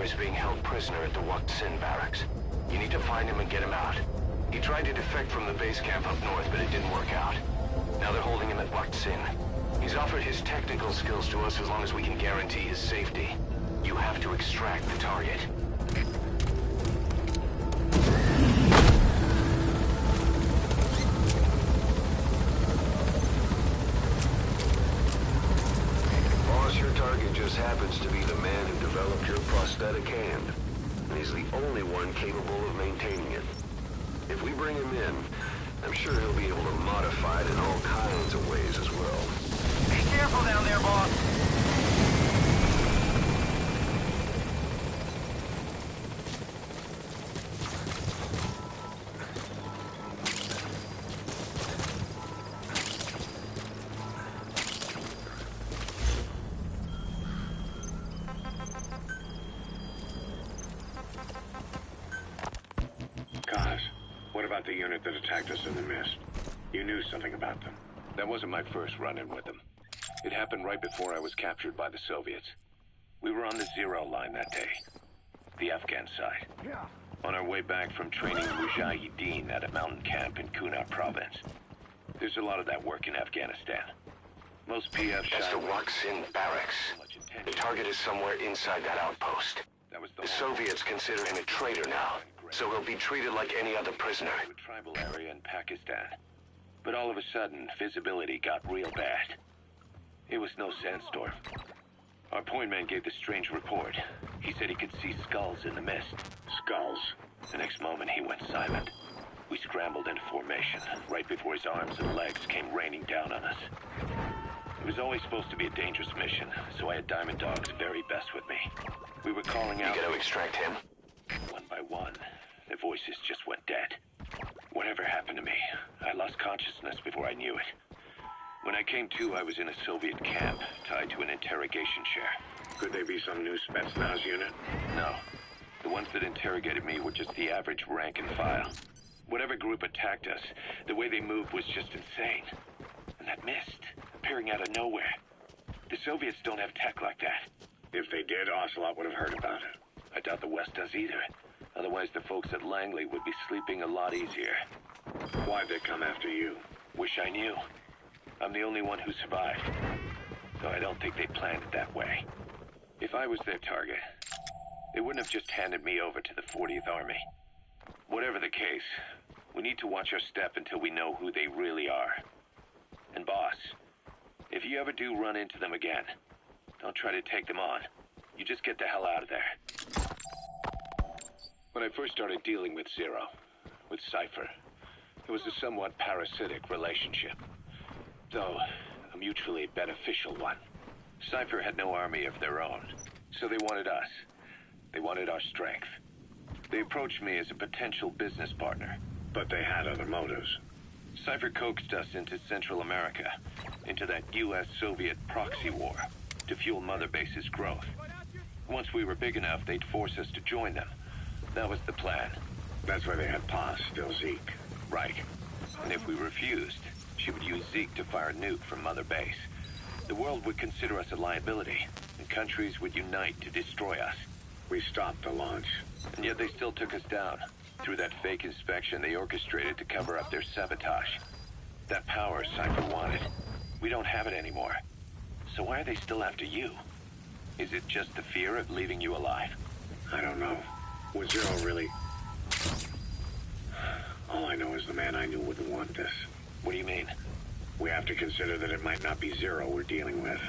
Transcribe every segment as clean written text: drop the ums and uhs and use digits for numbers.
Cypher is being held prisoner at the Wak Sin barracks. You need to find him and get him out. He tried to defect from the base camp up north, but it didn't work out. Now they're holding him at Wak Sin. He's offered his technical skills to us as long as we can guarantee his safety. You have to extract the target. Boss, your target just happens to be the man who developed your prosthetic hand. And he's the only one capable of maintaining it. If we bring him in, I'm sure he'll be able to modify it in all kinds of ways as well. Be careful down there, boss. What about the unit that attacked us in the mist? You knew something about them. That wasn't my first run-in with them. It happened right before I was captured by the Soviets. We were on the Zero line that day, the Afghan side. Yeah. On our way back from training Mujahideen at a mountain camp in Kunar province. There's a lot of that work in Afghanistan. Most PF That's the shy Wak Sin barracks. The target is somewhere inside that outpost. That was The Soviets consider him a traitor now, so he'll be treated like any other prisoner. A tribal area in Pakistan. But all of a sudden, visibility got real bad. It was no sandstorm. Our point man gave this strange report. He said he could see skulls in the mist. Skulls. The next moment, he went silent. We scrambled into formation, right before his arms and legs came raining down on us. It was always supposed to be a dangerous mission, so I had Diamond Dog's very best with me. We were calling out... You gotta extract him. One by one, their voices just went dead. Whatever happened to me, I lost consciousness before I knew it. When I came to, I was in a Soviet camp, tied to an interrogation chair. Could they be some new Spetsnaz unit? No. The ones that interrogated me were just the average rank and file. Whatever group attacked us, the way they moved was just insane. And that mist, appearing out of nowhere. The Soviets don't have tech like that. If they did, Ocelot would have heard about it. I doubt the West does either. Otherwise, the folks at Langley would be sleeping a lot easier. Why'd they come after you? Wish I knew. I'm the only one who survived. Though I don't think they planned it that way. If I was their target, they wouldn't have just handed me over to the 40th Army. Whatever the case, we need to watch our step until we know who they really are. And boss, if you ever do run into them again, don't try to take them on. You just get the hell out of there. When I first started dealing with Zero, with Cypher, it was a somewhat parasitic relationship. Though, a mutually beneficial one. Cypher had no army of their own, so they wanted us. They wanted our strength. They approached me as a potential business partner. But they had other motives. Cypher coaxed us into Central America, into that US-Soviet proxy war, to fuel Mother Base's growth. Once we were big enough, they'd force us to join them. That was the plan. That's why they had Paz, still Zeke. Right. And if we refused, she would use Zeke to fire a nuke from Mother Base. The world would consider us a liability, and countries would unite to destroy us. We stopped the launch. And yet they still took us down. Through that fake inspection they orchestrated to cover up their sabotage. That power Cypher wanted. We don't have it anymore. So why are they still after you? Is it just the fear of leaving you alive? I don't know. Was Zero really... All I know is the man I knew wouldn't want this. What do you mean? We have to consider that it might not be Zero we're dealing with.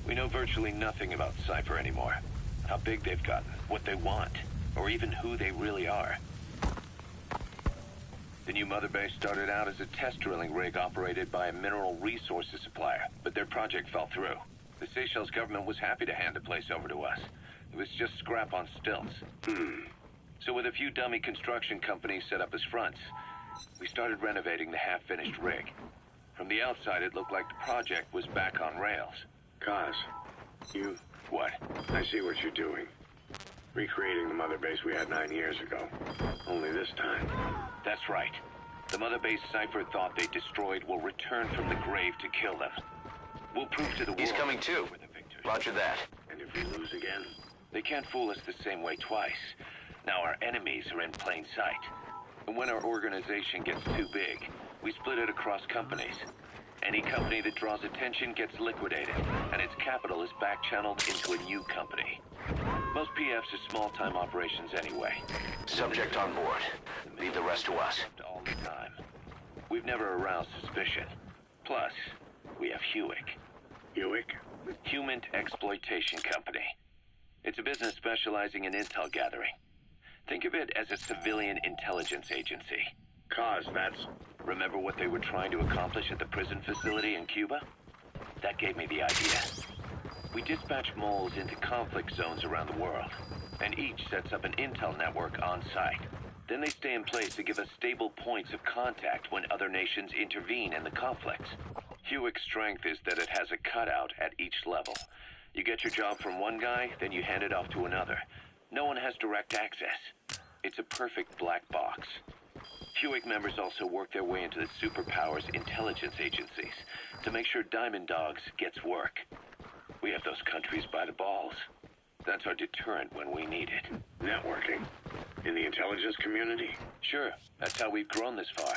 We know virtually nothing about Cypher anymore. How big they've gotten, what they want, or even who they really are. The new Mother Base started out as a test drilling rig operated by a mineral resources supplier, but their project fell through. The Seychelles government was happy to hand the place over to us. It was just scrap on stilts. So with a few dummy construction companies set up as fronts, we started renovating the half-finished rig. From the outside, it looked like the project was back on rails. Kaz, you... What? I see what you're doing. Recreating the Mother Base we had 9 years ago. Only this time. That's right. The Mother Base Cypher thought they destroyed will return from the grave to kill them. We'll prove to the world... He's coming too. we're the victors. Roger that. And if we lose again? They can't fool us the same way twice. Now our enemies are in plain sight. And when our organization gets too big, we split it across companies. Any company that draws attention gets liquidated, and its capital is back-channeled into a new company. Most PFs are small-time operations anyway. Subject on board. Leave the rest to us. All the time. We've never aroused suspicion. Plus, we have Hewick. Hewick? Human Exploitation Company. It's a business specializing in intel gathering. Think of it as a civilian intelligence agency. Cause that's... Remember what they were trying to accomplish at the prison facility in Cuba? That gave me the idea. We dispatch moles into conflict zones around the world, and each sets up an intel network on site. Then they stay in place to give us stable points of contact when other nations intervene in the conflicts. Hewick's strength is that it has a cutout at each level. You get your job from one guy, then you hand it off to another. No one has direct access. It's a perfect black box. Hewick members also work their way into the superpowers intelligence agencies to make sure Diamond Dogs gets work. We have those countries by the balls. That's our deterrent when we need it. Networking? In the intelligence community? Sure, that's how we've grown this far.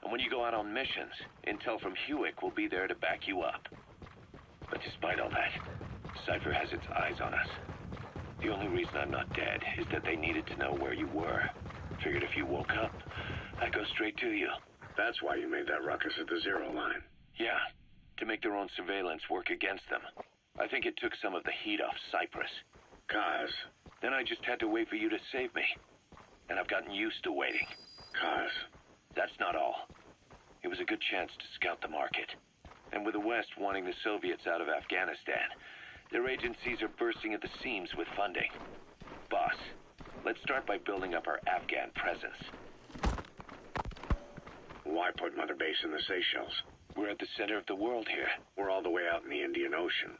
And when you go out on missions, intel from Hewick will be there to back you up. But despite all that, Cypher has its eyes on us. The only reason I'm not dead is that they needed to know where you were. Figured if you woke up, I'd go straight to you. That's why you made that ruckus at the Zero line. Yeah, to make their own surveillance work against them. I think it took some of the heat off Cyprus. Cause... Then I just had to wait for you to save me. And I've gotten used to waiting. Cause... That's not all. It was a good chance to scout the market. And with the West wanting the Soviets out of Afghanistan, their agencies are bursting at the seams with funding. Boss, let's start by building up our Afghan presence. Why put Mother Base in the Seychelles? We're at the center of the world here. We're all the way out in the Indian Ocean.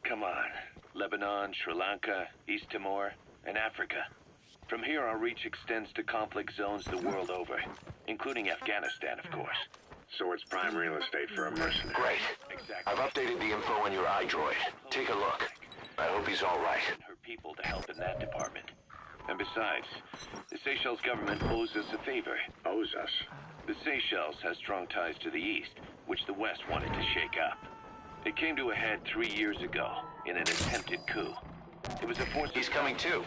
Come on. Lebanon, Sri Lanka, East Timor, and Africa. From here, our reach extends to conflict zones the world over, including Afghanistan, of course. So it's prime real estate for a mercenary. Great. Exactly. I've updated the info on your iDroid. Take a look. I hope he's all right. Her people to help in that department. And besides, the Seychelles government owes us a favor. Owes us? The Seychelles has strong ties to the east, which the West wanted to shake up. It came to a head 3 years ago in an attempted coup. It was a force. He's coming too.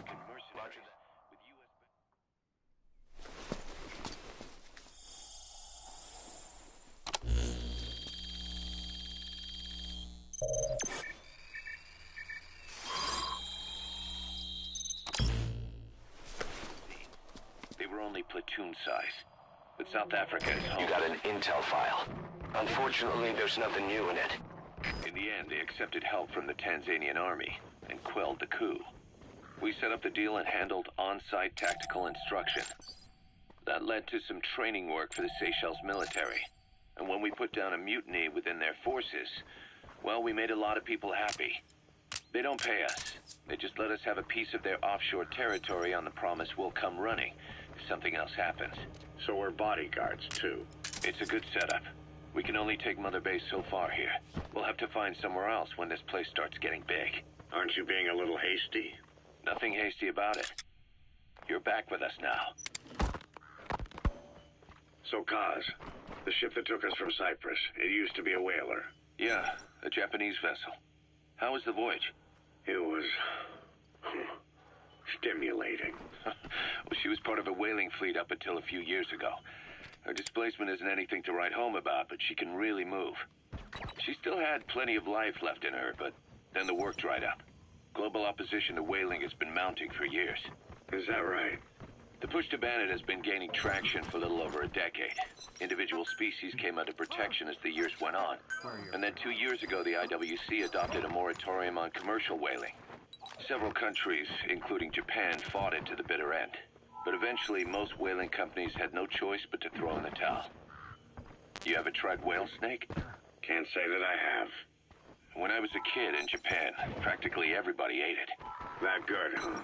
They were only platoon size, but South Africa is home. You got an intel file. Unfortunately, there's nothing new in it. In the end, they accepted help from the Tanzanian army and quelled the coup. We set up the deal and handled on-site tactical instruction. That led to some training work for the Seychelles military. And when we put down a mutiny within their forces, well, we made a lot of people happy. They don't pay us. They just let us have a piece of their offshore territory on the promise we'll come running if something else happens. So we're bodyguards, too. It's a good setup. We can only take Mother Base so far here. We'll have to find somewhere else when this place starts getting big. Aren't you being a little hasty? Nothing hasty about it. You're back with us now. So, Kaz, the ship that took us from Cyprus, it used to be a whaler. Yeah, a Japanese vessel. How was the voyage? It was... stimulating. Well, she was part of a whaling fleet up until a few years ago. Her displacement isn't anything to write home about, but she can really move. She still had plenty of life left in her, but then the work dried up. Global opposition to whaling has been mounting for years. Is that right? The push to ban it has been gaining traction for a little over a decade. Individual species came under protection as the years went on. And then 2 years ago, the IWC adopted a moratorium on commercial whaling. Several countries, including Japan, fought it to the bitter end. But eventually, most whaling companies had no choice but to throw in the towel. You ever tried whale snake? Can't say that I have. When I was a kid in Japan, practically everybody ate it. That good, huh?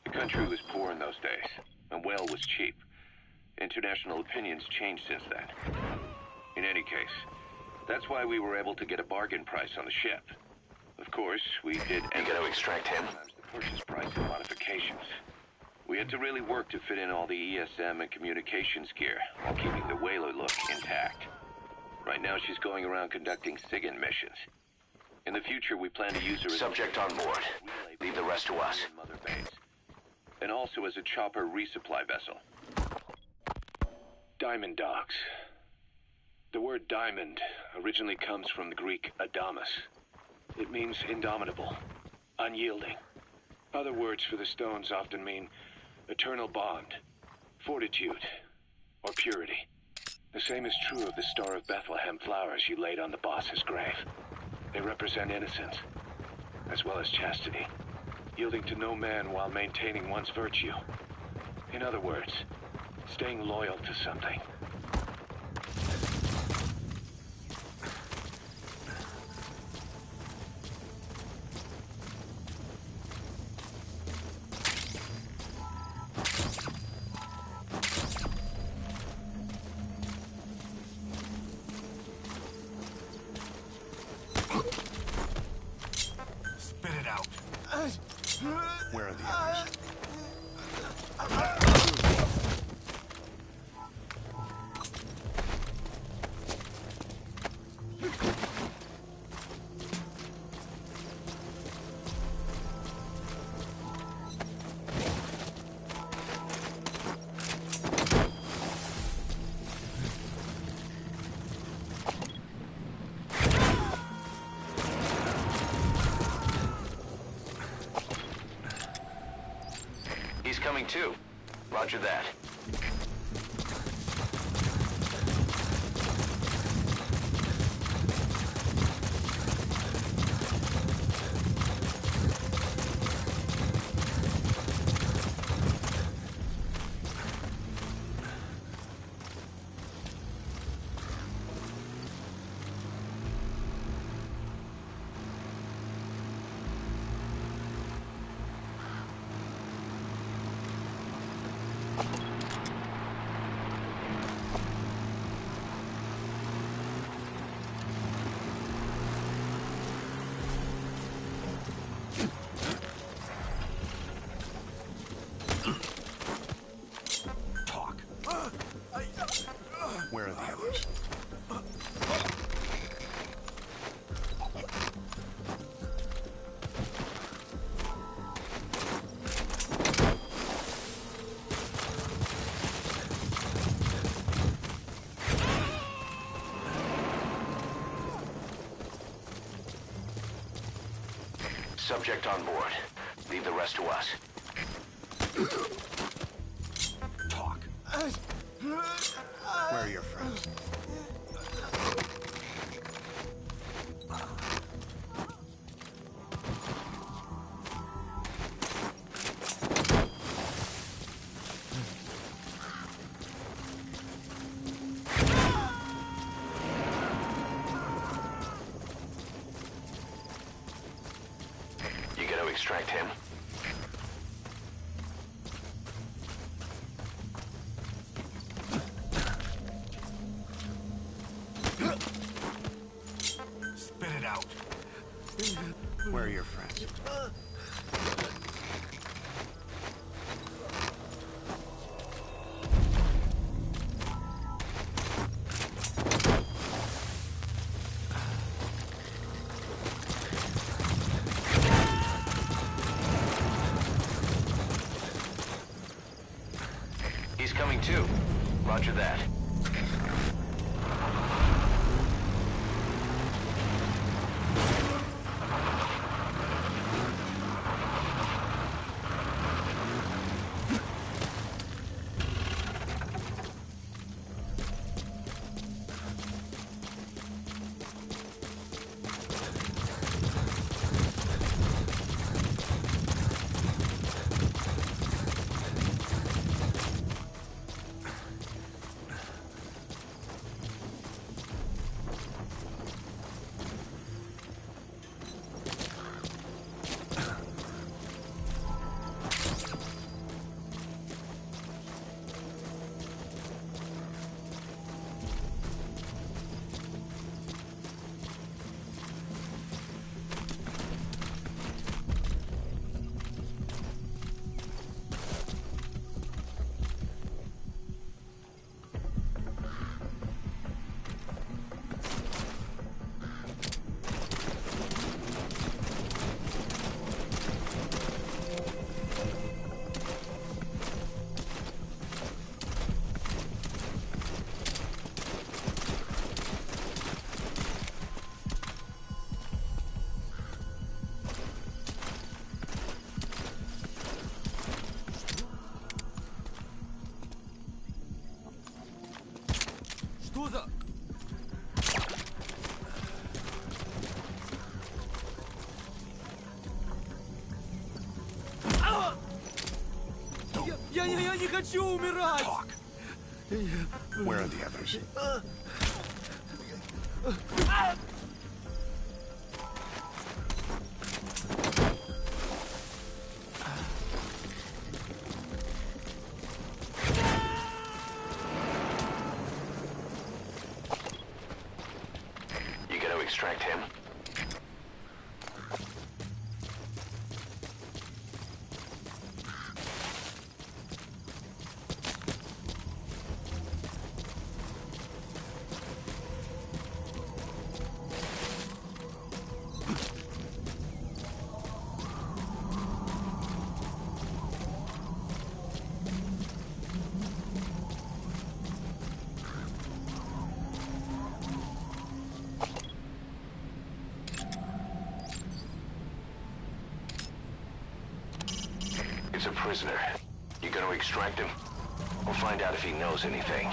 The country was poor in those days, and whale was cheap. International opinions changed since then. In any case, that's why we were able to get a bargain price on the ship. Of course, we did... You gonna extract him? purchase price and modifications. We had to really work to fit in all the ESM and communications gear while keeping the whaler look intact. Right now she's going around conducting SIGINT missions. In the future we plan to use her as Subject on board. Leave the rest to us. Mother Base. And also as a chopper resupply vessel. Diamond dogs. The word diamond originally comes from the Greek adamas. It means indomitable, unyielding. Other words for the stones often mean eternal bond, fortitude, or purity. The same is true of the Star of Bethlehem flowers you laid on the boss's grave. They represent innocence, as well as chastity, yielding to no man while maintaining one's virtue. In other words, staying loyal to something. Spit it out. Where are the others? He's coming too. Roger that. Talk. Where are the others? Subject on board. Leave the rest to us. Talk. Where are your friends? You gonna extract him? Spit it out. Where are your friends? He's coming too. Roger that. 犊子！啊！я не хочу умирать! Talk. Where are the others? You gotta extract him. He's a prisoner. You gonna extract him? We'll find out if he knows anything.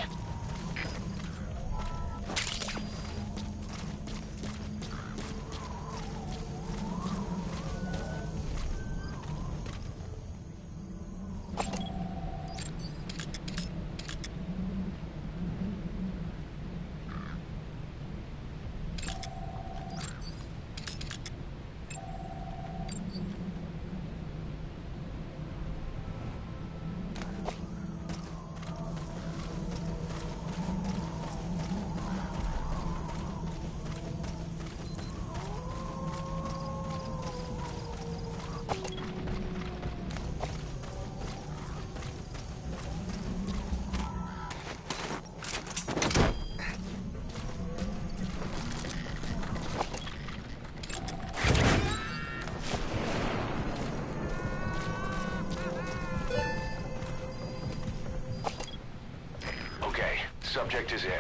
Subject is in.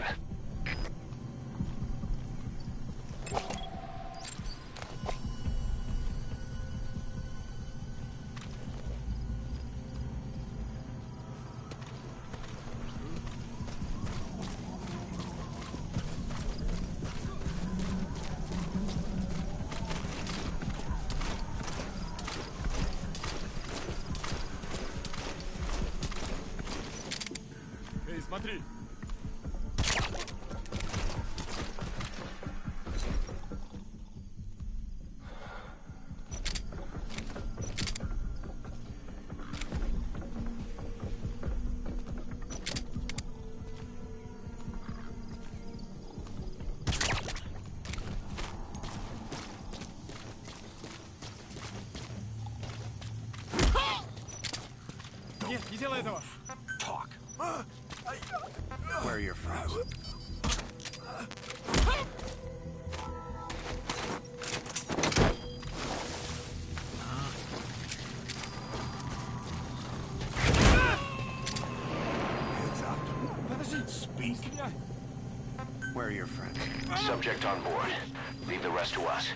Эй, смотри! Нет, не делай этого! Talk. Where are your friends? Heads up. Подожди! Speak. Where are your friends? Subject on board. Leave the rest to us.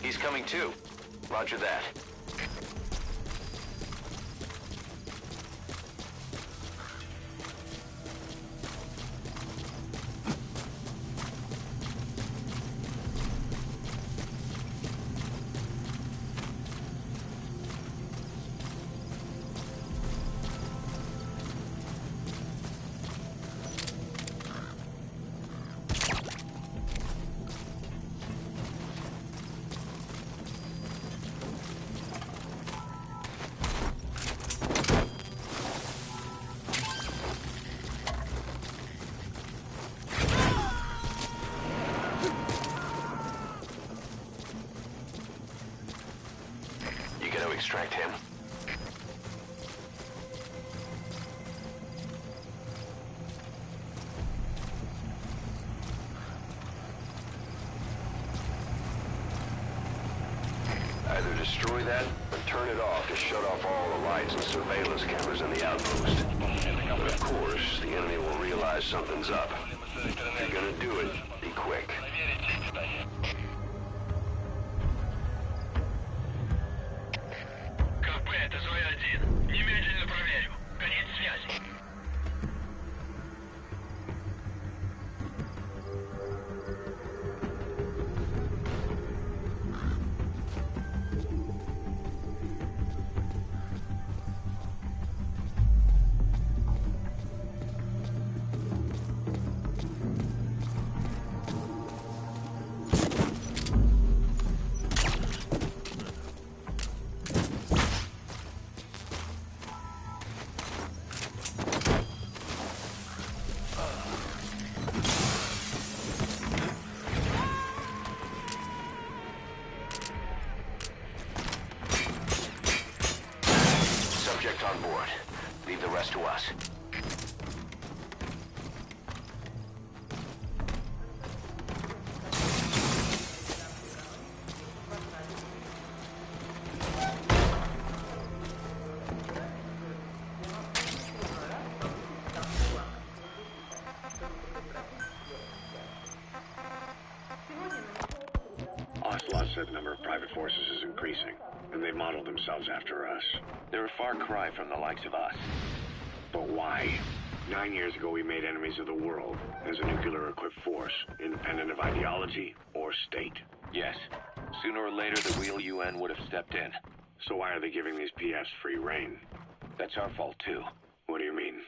He's coming too. Roger that. Extract him. Either destroy that or turn it off to shut off all the lights and surveillance cameras in the outpost. But of course, the enemy will realize something's up. rest to us. Ocelot said the number of private forces is increasing, and they modeled themselves after us. They're a far cry from the likes of us. But why? 9 years ago, we made enemies of the world as a nuclear-equipped force, independent of ideology or state. Yes. Sooner or later, the real UN would have stepped in. So why are they giving these PFs free reign? That's our fault, too. What do you mean?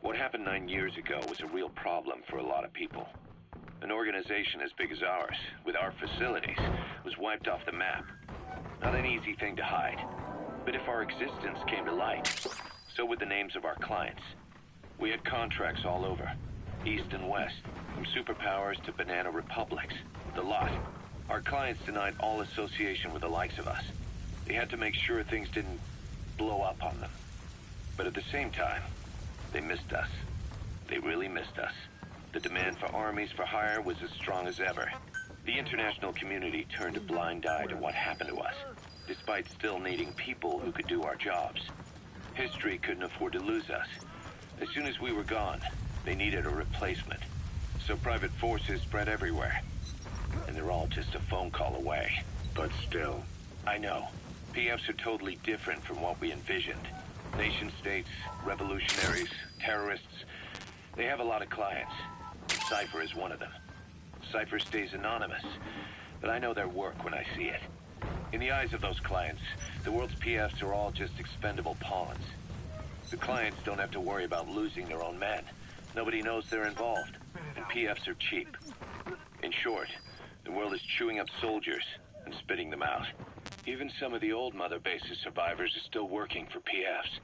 What happened 9 years ago was a real problem for a lot of people. An organization as big as ours, with our facilities, was wiped off the map. Not an easy thing to hide. But if our existence came to light, so would the names of our clients. We had contracts all over, east and west, from superpowers to banana republics, the lot. Our clients denied all association with the likes of us. They had to make sure things didn't blow up on them. But at the same time, they missed us. They really missed us. The demand for armies for hire was as strong as ever. The international community turned a blind eye to what happened to us, despite still needing people who could do our jobs. History couldn't afford to lose us. As soon as we were gone, they needed a replacement. So private forces spread everywhere. And they're all just a phone call away. But still. I know. PFs are totally different from what we envisioned. Nation-states, revolutionaries, terrorists. They have a lot of clients. Cypher is one of them. Cypher stays anonymous, but I know their work when I see it. In the eyes of those clients, the world's PFs are all just expendable pawns. The clients don't have to worry about losing their own men. Nobody knows they're involved, and PFs are cheap. In short, the world is chewing up soldiers and spitting them out. Even some of the old Mother Base's survivors are still working for PFs.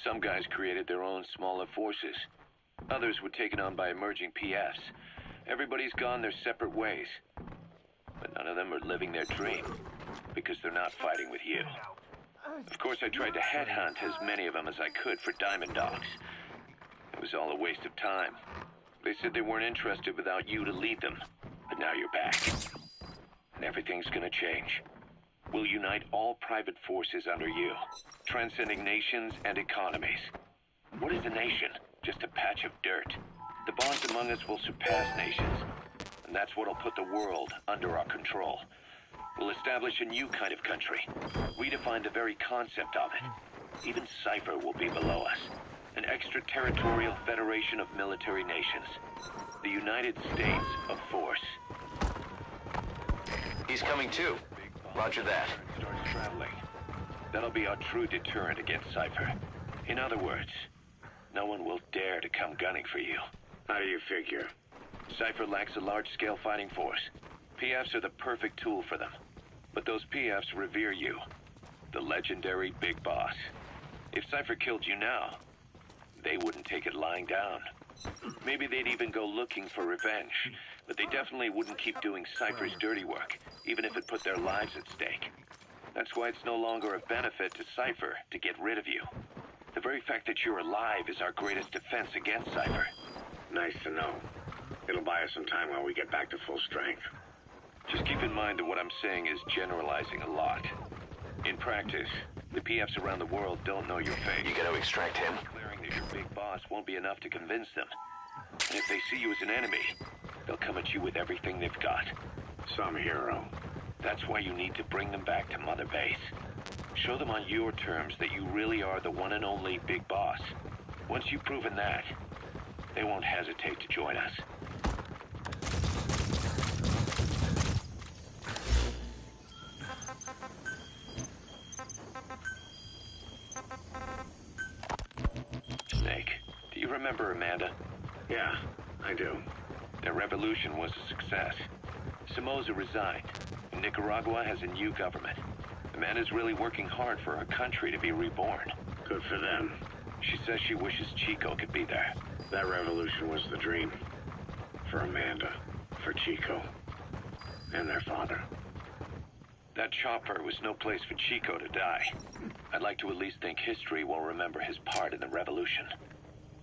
Some guys created their own smaller forces. Others were taken on by emerging PFs. Everybody's gone their separate ways. But none of them are living their dream, because they're not fighting with you. Of course, I tried to headhunt as many of them as I could for Diamond Dogs. It was all a waste of time. They said they weren't interested without you to lead them. But now you're back. And everything's gonna change. We'll unite all private forces under you, transcending nations and economies. What is a nation? Just a patch of dirt. The bonds among us will surpass nations, and that's what'll put the world under our control. We'll establish a new kind of country, redefine the very concept of it. Even Cypher will be below us, an extraterritorial federation of military nations, the United States of Force. He's coming too. Roger that. Starts traveling. That'll be our true deterrent against Cypher. In other words, no one will dare to come gunning for you. How do you figure? Cypher lacks a large-scale fighting force. PFs are the perfect tool for them. But those PFs revere you, the legendary Big Boss. If Cypher killed you now, they wouldn't take it lying down. Maybe they'd even go looking for revenge, but they definitely wouldn't keep doing Cypher's dirty work, even if it put their lives at stake. That's why it's no longer a benefit to Cypher to get rid of you. The very fact that you're alive is our greatest defense against Cypher. Nice to know. It'll buy us some time while we get back to full strength. Just keep in mind that what I'm saying is generalizing a lot. In practice, the PFs around the world don't know your fate. You gotta extract him? Declaring that your Big Boss won't be enough to convince them. And if they see you as an enemy, they'll come at you with everything they've got. Some hero. That's why you need to bring them back to Mother Base. Show them on your terms that you really are the one and only Big Boss. Once you've proven that, they won't hesitate to join us. Snake, do you remember Amanda? Yeah, I do. Their revolution was a success. Somoza resigned, and Nicaragua has a new government. Amanda's really working hard for her country to be reborn. Good for them. She says she wishes Chico could be there. That revolution was the dream. For Amanda, for Chico, and their father. That chopper was no place for Chico to die. I'd like to at least think history will remember his part in the revolution.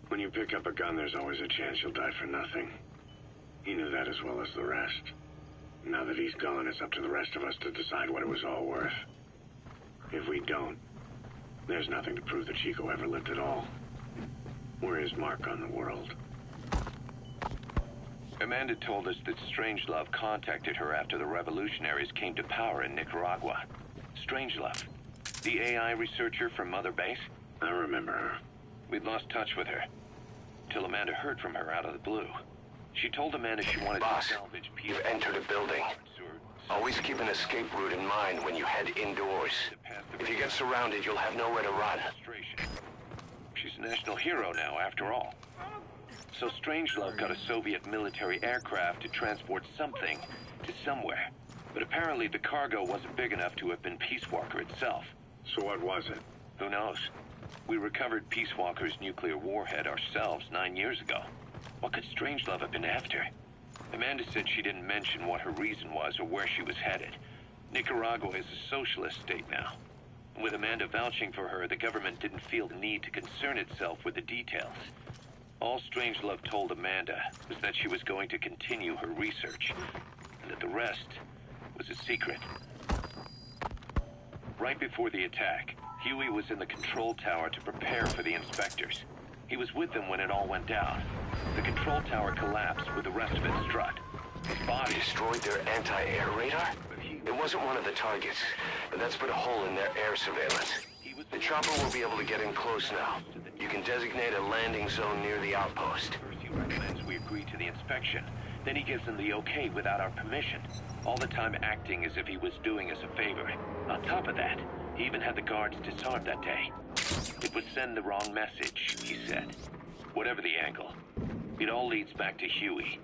When you pick up a gun, there's always a chance you'll die for nothing. He knew that as well as the rest. Now that he's gone, it's up to the rest of us to decide what it was all worth. If we don't, there's nothing to prove that Chico ever lived at all. We're his mark on the world. Amanda told us that Strangelove contacted her after the revolutionaries came to power in Nicaragua. Strangelove, the AI researcher from Mother Base? I remember her. We'd lost touch with her, till Amanda heard from her out of the blue. She told Amanda she wanted Boss, to salvage peace. you've entered a building. Always keep an escape route in mind when you head indoors. If you get surrounded, you'll have nowhere to run. She's a national hero now, after all. So Strangelove got a Soviet military aircraft to transport something to somewhere. But apparently the cargo wasn't big enough to have been Peace Walker itself. So what was it? Who knows? We recovered Peace Walker's nuclear warhead ourselves 9 years ago. What could Strangelove have been after? Amanda said she didn't mention what her reason was or where she was headed. Nicaragua is a socialist state now. And with Amanda vouching for her, the government didn't feel the need to concern itself with the details. All Strangelove told Amanda was that she was going to continue her research, and that the rest was a secret. Right before the attack, Huey was in the control tower to prepare for the inspectors. He was with them when it all went down. The control tower collapsed with the rest of it struck. His body Destroyed their anti-air radar? It wasn't one of the targets, and that's put a hole in their air surveillance. The chopper will be able to get in close now. You can designate a landing zone near the outpost. First he recommends we agree to the inspection. Then he gives them the okay without our permission. All the time acting as if he was doing us a favor. On top of that, he even had the guards disarmed that day. It would send the wrong message, he said. Whatever the angle, it all leads back to Huey.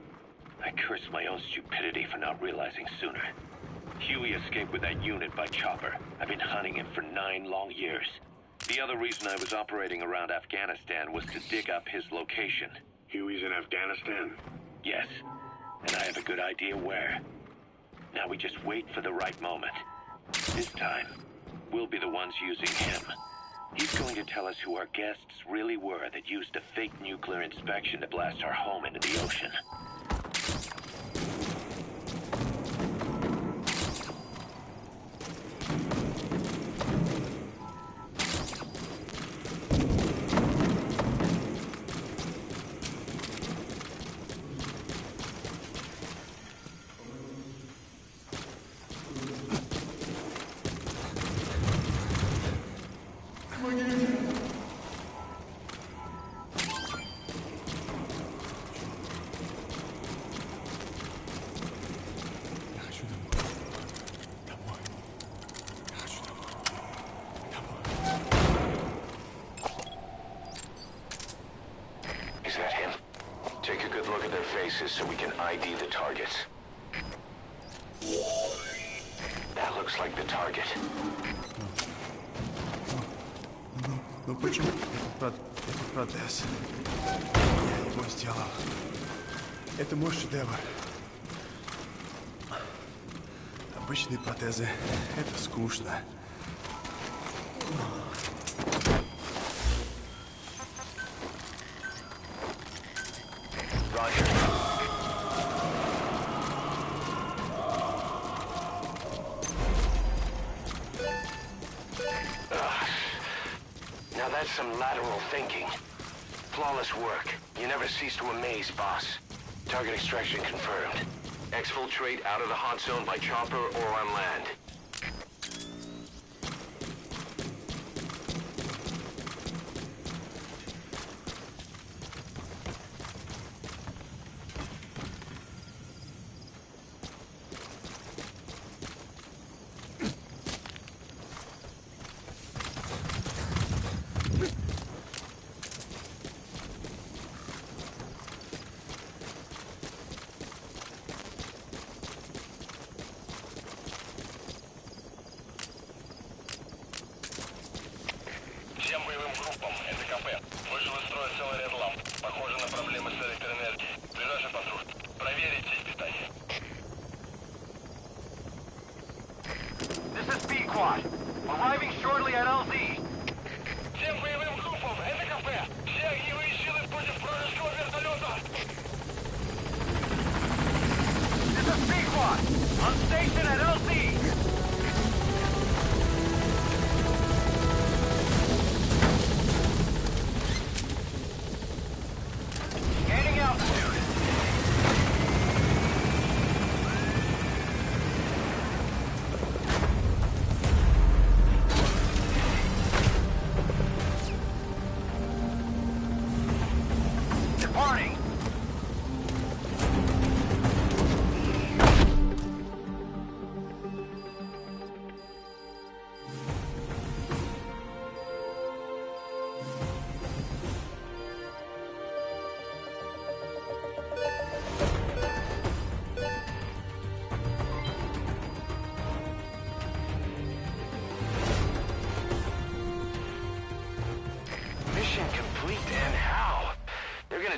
I curse my own stupidity for not realizing sooner. Huey escaped with that unit by chopper. I've been hunting him for 9 long years. The other reason I was operating around Afghanistan was to dig up his location. Huey's in Afghanistan? Yes, and I have a good idea where. Now we just wait for the right moment. This time, we'll be the ones using him. He's going to tell us who our guests really were that used a fake nuclear inspection to blast our home into the ocean. Is that him? Take a good look at their faces so we can ID the targets. That looks like the target. Ну почему этот протез? Я его сделал. Это мой шедевр. Обычные протезы — это скучно. Roger. Now that's some lateral thinking. Flawless work. You never cease to amaze, boss. Target extraction confirmed. Exfiltrate out of the hot zone by chopper or on land.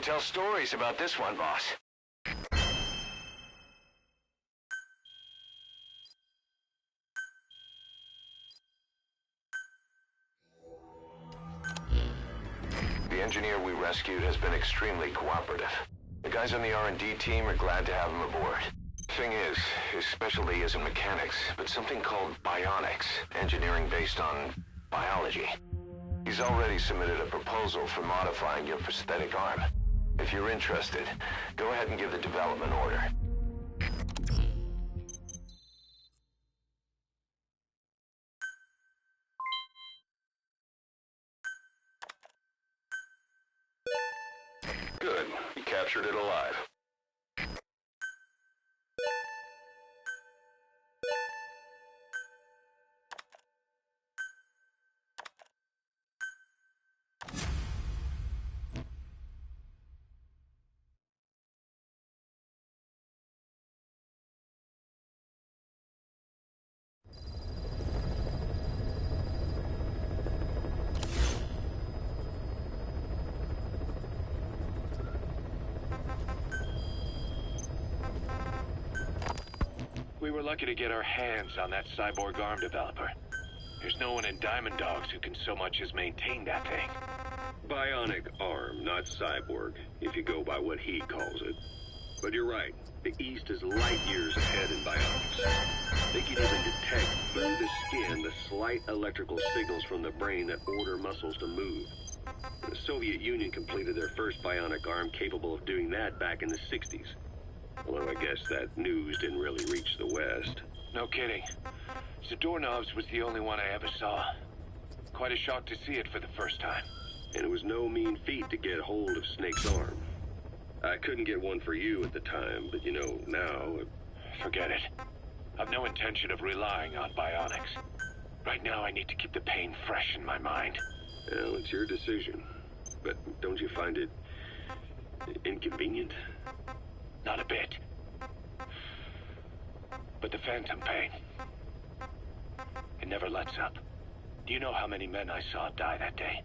tell stories about this one, boss. The engineer we rescued has been extremely cooperative. The guys on the R&D team are glad to have him aboard. Thing is, his specialty isn't mechanics, but something called bionics, engineering based on biology. He's already submitted a proposal for modifying your prosthetic arm. If you're interested, go ahead and give the development order. Good. You captured it alive. We were lucky to get our hands on that cyborg arm developer. There's no one in Diamond Dogs who can so much as maintain that thing. Bionic arm, not cyborg, if you go by what he calls it. But you're right, the East is light years ahead in bionics. They can even detect through the skin the slight electrical signals from the brain that order muscles to move. The Soviet Union completed their first bionic arm capable of doing that back in the 60s. Although I guess that news didn't really reach the West. No kidding. Zadornov's was the only one I ever saw. Quite a shock to see it for the first time. And it was no mean feat to get hold of Snake's arm. I couldn't get one for you at the time, but you know, now... Forget it. I've no intention of relying on bionics. Right now I need to keep the pain fresh in my mind. Well, it's your decision. But don't you find it... inconvenient? Not a bit. But the phantom pain, it never lets up. Do you know how many men I saw die that day?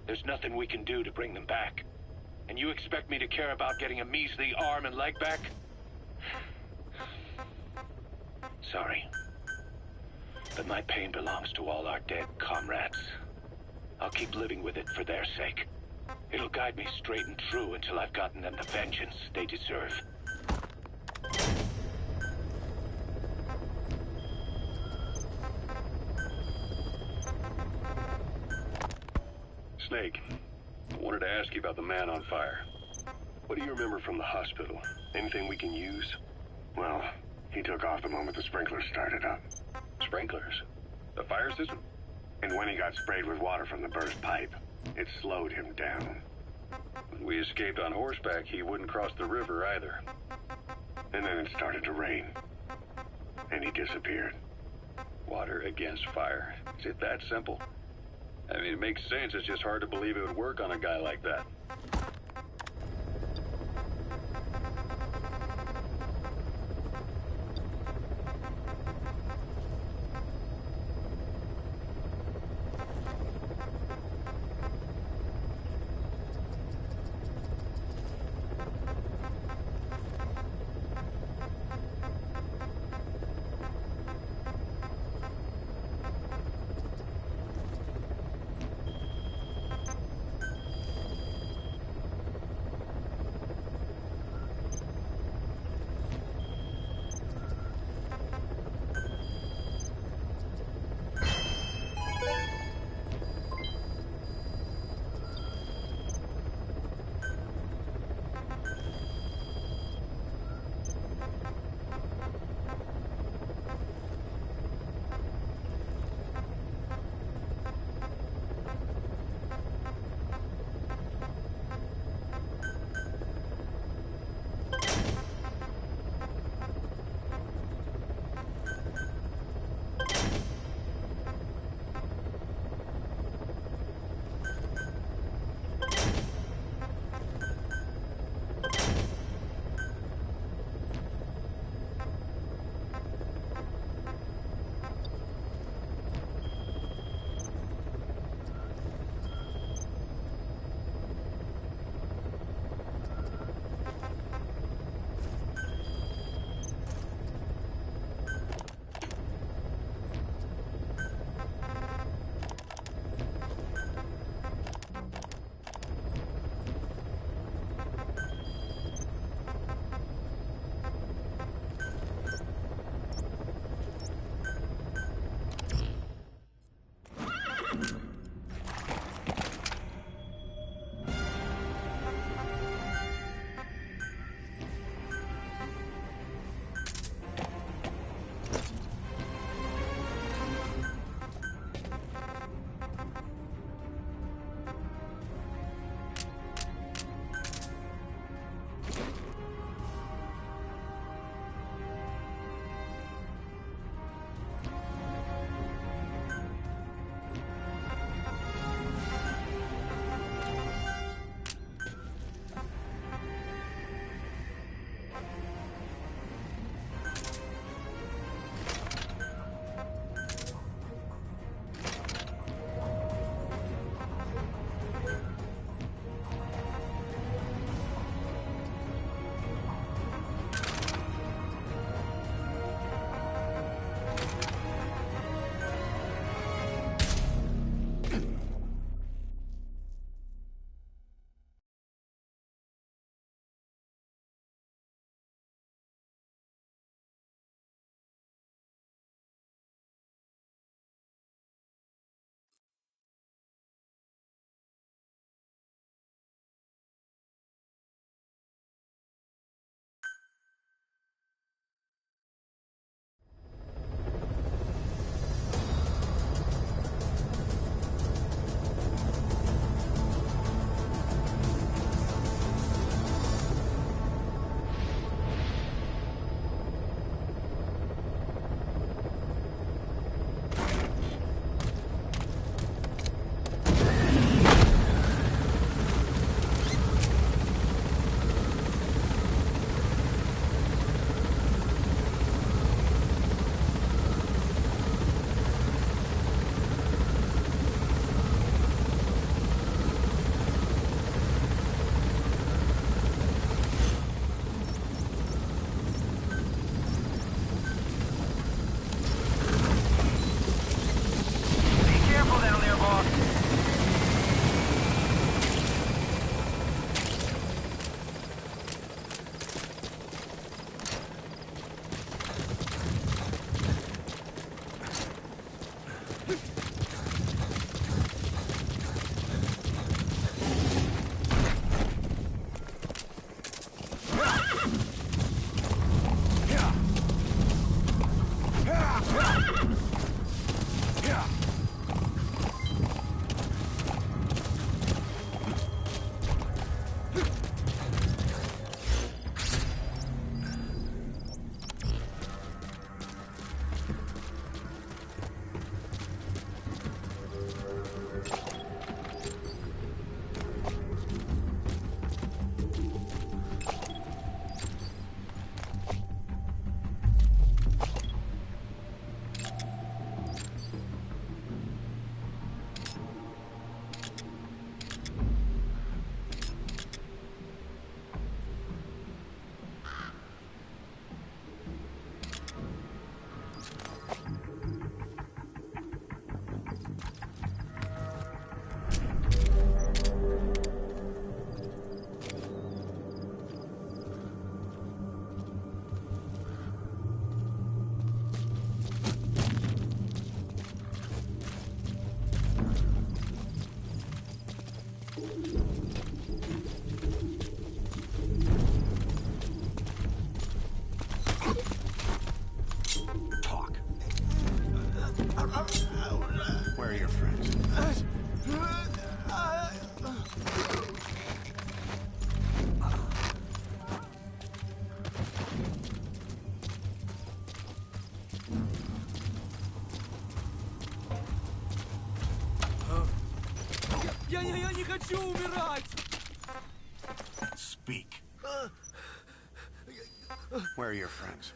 There's nothing we can do to bring them back. And you expect me to care about getting a measly arm and leg back? Sorry. But my pain belongs to all our dead comrades. I'll keep living with it for their sake. It'll guide me straight and true until I've gotten them the vengeance they deserve. Snake, I wanted to ask you about the man on fire. What do you remember from the hospital? Anything we can use? Well, he took off the moment the sprinklers started up. Sprinklers? The fire system? And when he got sprayed with water from the burst pipe, it slowed him down. When we escaped on horseback, he wouldn't cross the river either. And then it started to rain. And he disappeared. Water against fire. Is it that simple? I mean, it makes sense. It's just hard to believe it would work on a guy like that. хочу умирать! Speak. Where are your friends?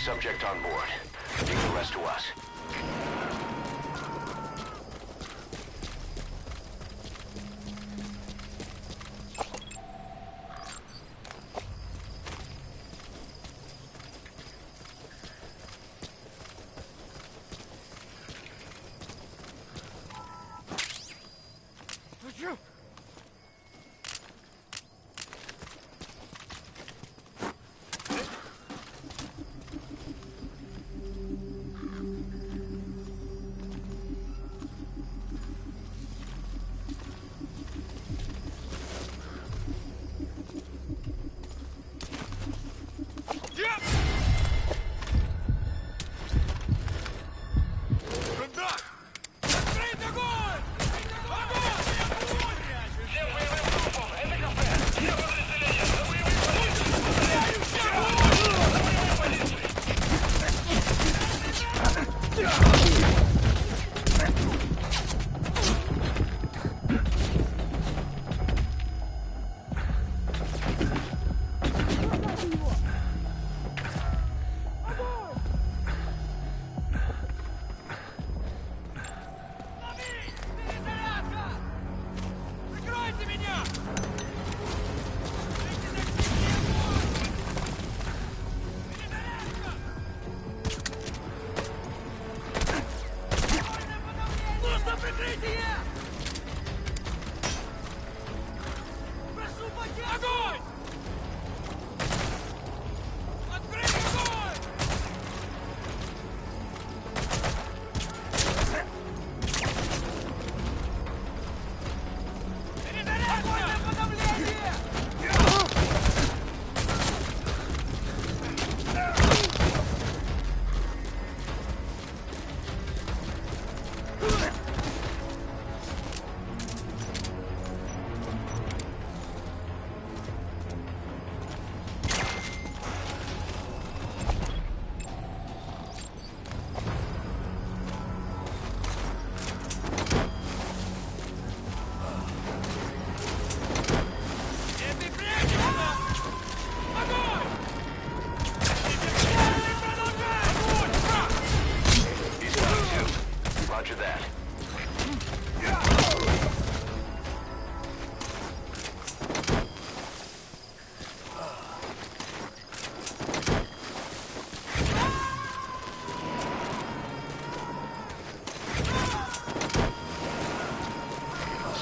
Subject on board. Leave the rest to us.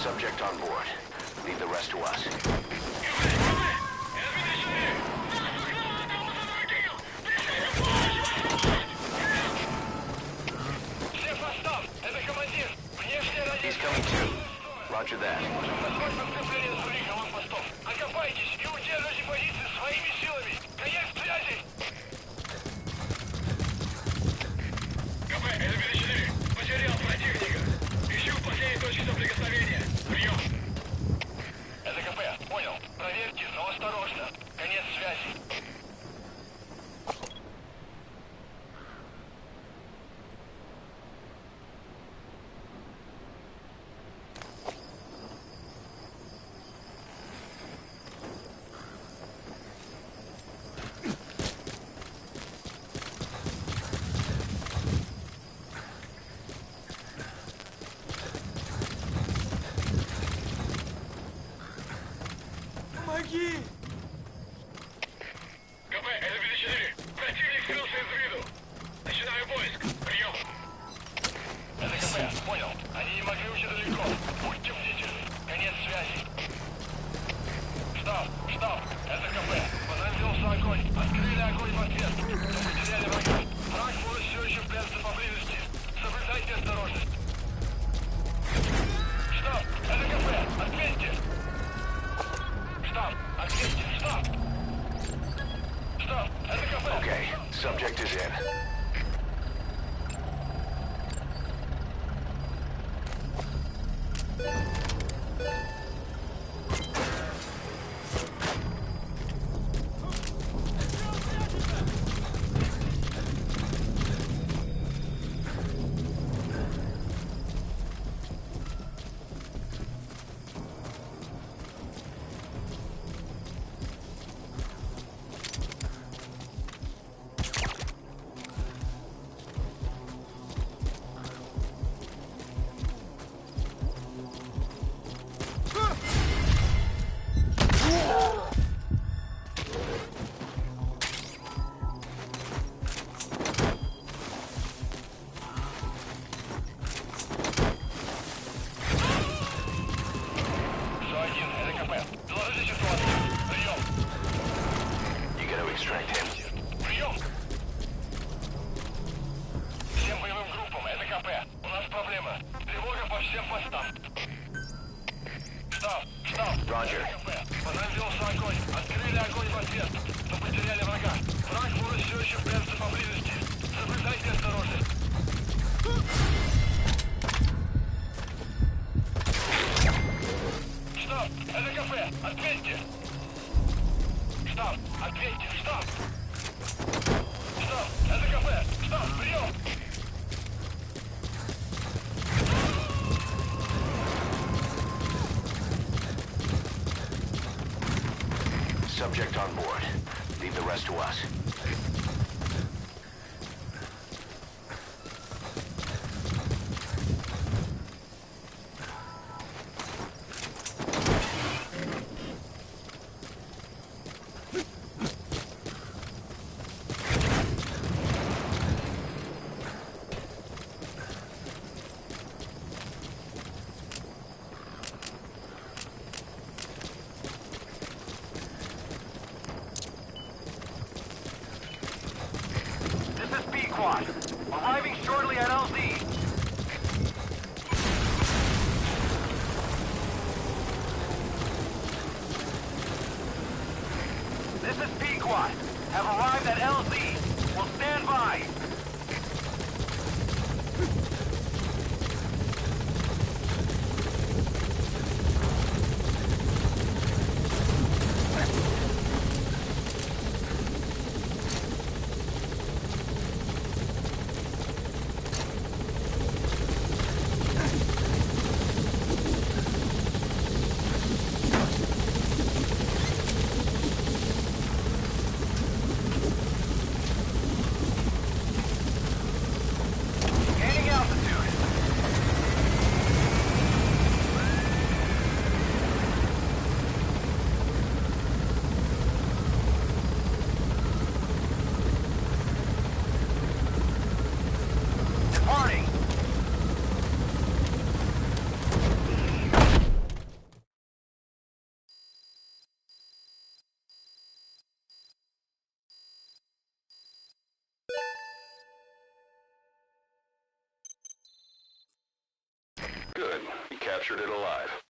Subject on board. Leave the rest to us. He's coming too. Roger that. Потерял противника. Ищу последние точки соприкосновения. Прием. Это КП. Понял. Проверьте, но осторожно. Конец связи. Помоги! КП, это 54. Противник скрылся из виду. Начинаю поиск. Прием. Это КП. Понял. Они не могли уйти далеко. Будьте бдительны. Конец связи. Штаб. Это КП. Возразился огонь. Открыли огонь в ответ. Но потеряли врага. Враг может все еще прятаться поблизости. Соблюдайте осторожность. Штаб. Это КП. Ответьте. Subject is in. You gotta extract him. Прием! Всем боевым группам, это КП. У нас проблема. Тревога по всем постам. Штаб. Roger. КП. По нам велся огонь. Открыли огонь в ответ. Но потеряли врага. Враг может все еще прятаться поблизости. Соблюдайте осторожность. Штаб, это КП. Ответьте. Штаб, ответьте. Штаб, это КП. Штаб, прием. Subject on board. Leave the rest to us. Arriving shortly at LZ. This is Pequot. Have arrived at LZ. Will stand by. Good. You captured it alive.